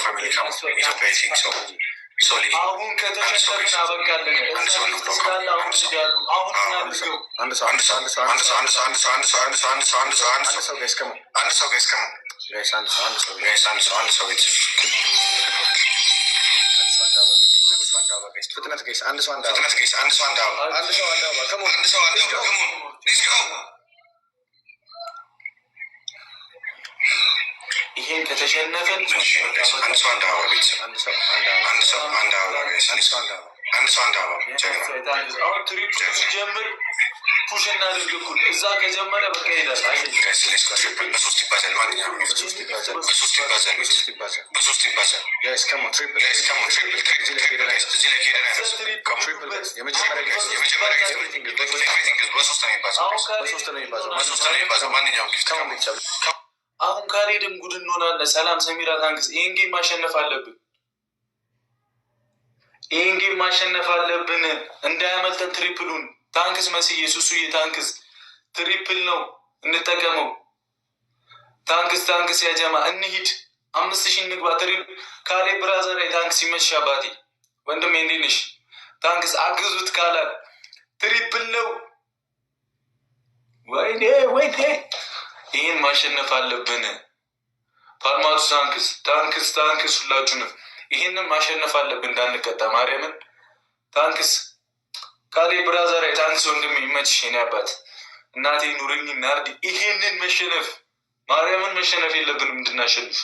ፋሚሊ ኢትዮጵያ ሲንግ ሰው አሁን ከተሸነፍን አበቃለን። ይሄን ከተሸነፈን አሁን ትሪፕ ሲጀምር ፑሽ እናድርግ እኩል እዛ ከጀመረ በቃ ይሄዳል። በሶስት ይባዛል አሁን ካልሄድን ጉድ እንሆናለን። ሰላም ሰሚራ ታንክስ። ይህን ጌም ማሸነፍ አለብን። ይህን ጌም ማሸነፍ አለብን እንዳያመልጠን ትሪፕሉን። ታንክስ መስዬ ሱሱዬ ታንክስ። ትሪፕል ነው እንጠቀመው። ታንክስ ያጀማ እንሂድ። 5000 እንግባ። ካሌ ብራዘር ታንክስ ይመችሽ አባቴ ወንድሜ እንዴት ነሽ? ታንክስ አግዙት ካላል ትሪፕል ነው። ወይኔ ይህን ማሸነፍ አለብን። ፓልማቱ ታንክስ ሁላችሁንም ይህንን ማሸነፍ አለብን እንዳንቀጣ ማርያምን። ታንክስ ካሌ ብራዘር ታንክስ ወንድም ይመችሽ የኔ አባት እናቴ ኑርኝ ናርዲ። ይህንን መሸነፍ ማርያምን መሸነፍ የለብንም እንድናሸንፍ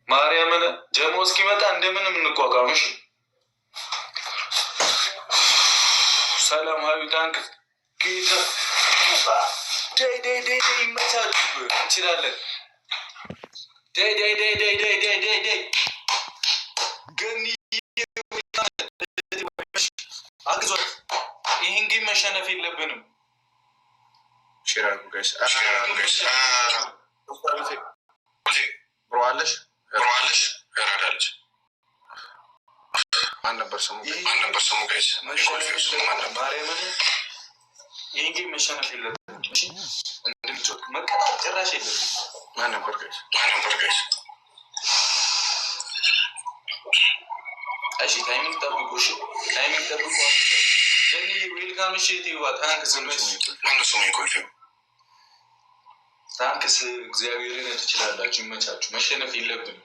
ማርያምን። ጀሞ እስኪመጣ እንደምንም እንቋቋምሽ። ሰላም ሀዩ ታንክስ ጌታ ይመቻችሁ እንችላለን። ገኒ አግዟት። ይህን ጌም መሸነፍ የለብንም። ብሮዋለሽ ያራዳለች ማን ነበር ስሙ? ማርያምን ይህን ጌም መሸነፍ የለብንም። መቀጣት ጭራሽ የለብንም። ማን ነበር ጋይስ? እሺ ታይሚንግ ጠብቁ። ገኒ ዌልካም። እሺ ቲዋ ታንክስ እግዚአብሔርን ትችላላችሁ። ይመቻችሁ። መሸነፍ የለብንም።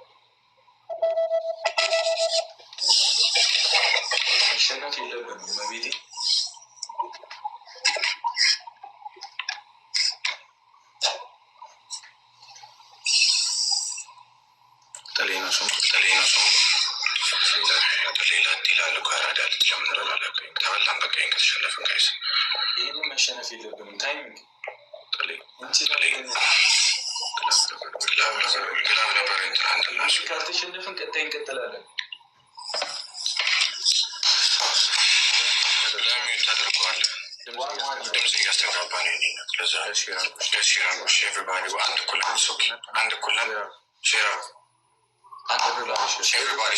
መቤቴ ጠሌና ሰሙ ይህንን መሸነፍ የለብንም። ታይሚንግ ካልተሸነፍን ቀጣይ እንቀጥላለን። ድምፅ እያስተጋባ ነው። Everybody,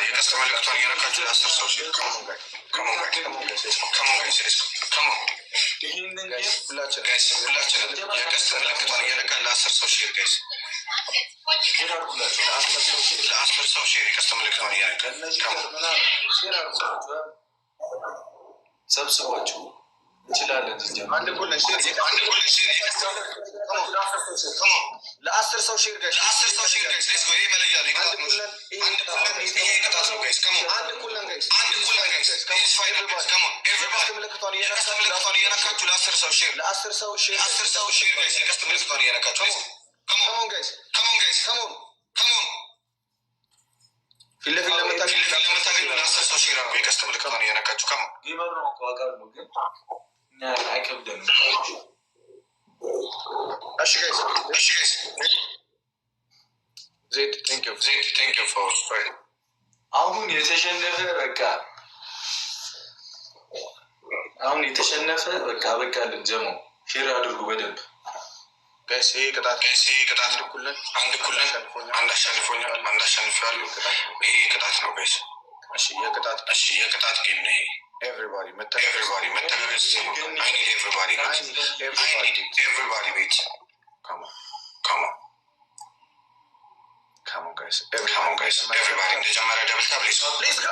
customer electronic and country master social. Come on, guys. Come on, guys. Guys, yeah, customer electronic and master social, guys. Master social, customer electronic. Come on. ሰብስባችሁ እንችላለን። አንድ ኩል ሼር ለአስር ሰው ሼር ጋይስ ሌትስ ጎ። ይሄ መለያ ነው። አንድ ኩል ይሄ ከታስ ነው ጋይስ። አንድ ኩል ጋይስ ፕሊዝ ፋይት ጋይስ። ካም ኦን ኤቨሪባዲ ምልክቷን እየነካችሁ ለአስር ሰው ሼር ጋይስ። የቀስት ምልክቷን እየነካችሁ ካም ኦን ጋይስ ፊት ለፊት ለምታገኙ ለአስር ሰው ሼር አድርጉ። የቀስት ምልክቷን እየነካችሁ ካም ኦን ጌመር ነው እኮ አውቃለሁ ግን አይከብደንም። እሺ ጋይስ ዜድ ቴንክ ዩ ፎር ፋይት። አሁን የተሸነፈ በቃ በቃልን። ጀሞ ሼር አድርጉ በደንብ ጋይስ። ይሄ ቅጣት አንድ ኩለን አንድ አሸንፎኛል፣ አንድ አሸንፋለሁ። ይሄ ቅጣት ነው ጋይስ። እሺ የቅጣት ጌም ነው ይሄ። Everybody, I need everybody, guys. Everybody, wait. Come on. everybody እንደጀመረ ደብል ታፕ let's go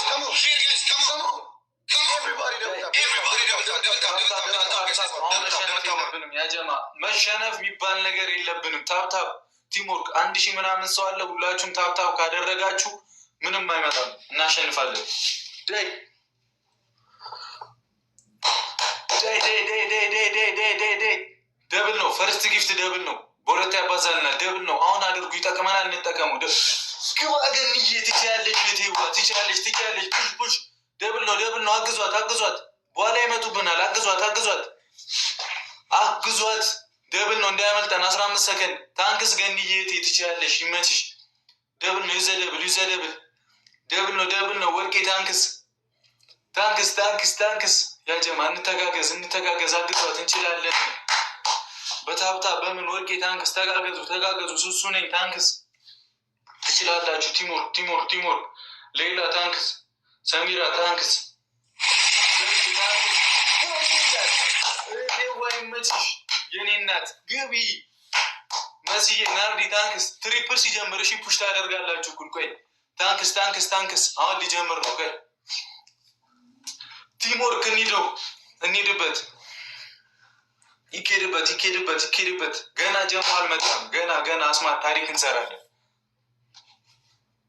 come on share guys come on everybody double tap ያጀማ መሸነፍ የሚባል ነገር የለብንም። ታፕታፕ ቲምወርክ 1000 ምናምን ሰው አለ። ሁላችሁም ታፕታፕ ካደረጋችሁ ምንም አይመጣም፣ እናሸንፋለን። ዳይ ደብል ነው። ፈርስት ጊፍት ደብል ነው። በሁለት ያባዛልናል። ደብል ነው። አሁን አድርጉ፣ ይጠቅመናል፣ እንጠቀሙ። ግባ ግን ትችያለሽ፣ ትችያለሽ። ፑሽ ደብል ነው። አግዟት። በኋላ ይመጡብናል። አግዟት። ደብል ነው፣ እንዳያመልጠን። 15 ሰከንድ። ታንክስ ገንዬ ትችያለሽ፣ ይመችሽ። ደብል ነው። ደብል ነው። ወርቄ ታንክስ ያጀማ እንተጋገዝ። አግዟት፣ እንችላለን። በታብታ በምን ወርቄ ታንክስ ተጋገዙ። ሱሱ ነኝ ታንክስ ትችላላችሁ። ቲምወርክ ሌላ ታንክስ፣ ሰሚራ ታንክስ ወይመችሽ የኔ እናት ግቢ። መስዬ ናርዲ ታንክስ። ትሪፕል ሲጀምር እሺ ፑሽ ታደርጋላችሁ። ቆይ ታንክስ አሁን ሊጀምር ነው። ቆይ ቲምወርክ እንሂድበት። ይኬድበት። ገና ጀሞ አልመጣም። ገና አስማት ታሪክ እንሰራለን።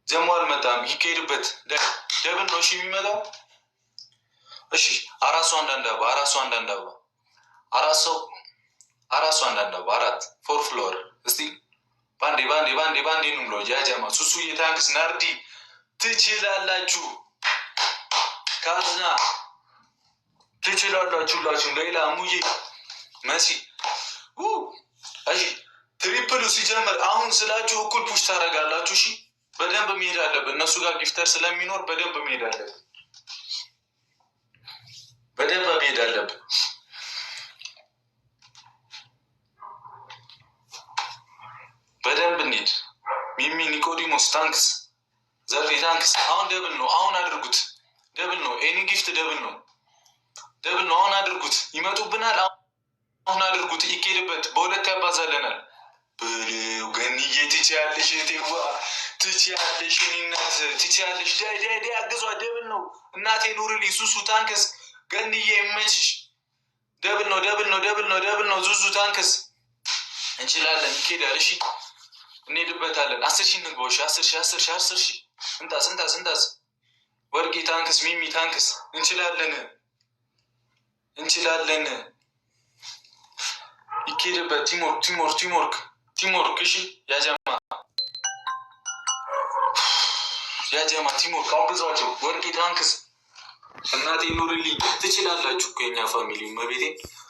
ጀሞ አልመጣም። ይኬድበት። ደብል ነው እሺ የሚመጣው። እሺ አራሱ አንዳንዳባ አራት ፎር ፍሎር እስቲ ባንዴ ነው ብሎ ያጀማ ሱሱ የታንክስ ናርዲ ትችላላችሁ። ካዝና ትችላላችሁ። ሌላ ሙዬ መሲ እሺ ትሪፕሉ ሲጀምር አሁን ስላችሁ እኩል ፑሽ ታደርጋላችሁ። እሺ በደንብ መሄድ አለብን። እነሱ ጋር ጊፍተር ስለሚኖር በደንብ መሄድ አለብን። በደንብ እንሂድ። ሚሚ ኒቆዲሞስ ታንክስ፣ ዘርፌ ታንክስ። አሁን ደብል ነው። አሁን አድርጉት። ደብል ነው። ኤኒ ጊፍት ደብል ነው። አሁን አድርጉት። ይመጡብናል። አሁን አድርጉት። ይኬድበት። በሁለት ያባዛለናል። በለው ገንዬ ትችያለሽ። እናት ትችያለሽ። ዳይ አግዟ። ደብል ነው። እናቴ ኑርልኝ። ሱሱ ታንክስ ገንዬ ይመችሽ። ደብል ነው። ዙዙ ታንክስ። እንችላለን። ይኬዳል። እሺ እንሄድበታለን። 10,000 እንግባው። 10,000 እንጣስ። ወርቂ ታንክስ፣ ሚሚ ታንክስ። እንችላለን። ይኬድበት። ቲምወርክ እሺ ያጀማ ቲምወርክ አግዟቸው። ወርቂ ታንክስ እናቴ ኑርልኝ። ትችላላችሁ እኮ የኛ ፋሚሊ መቤቴ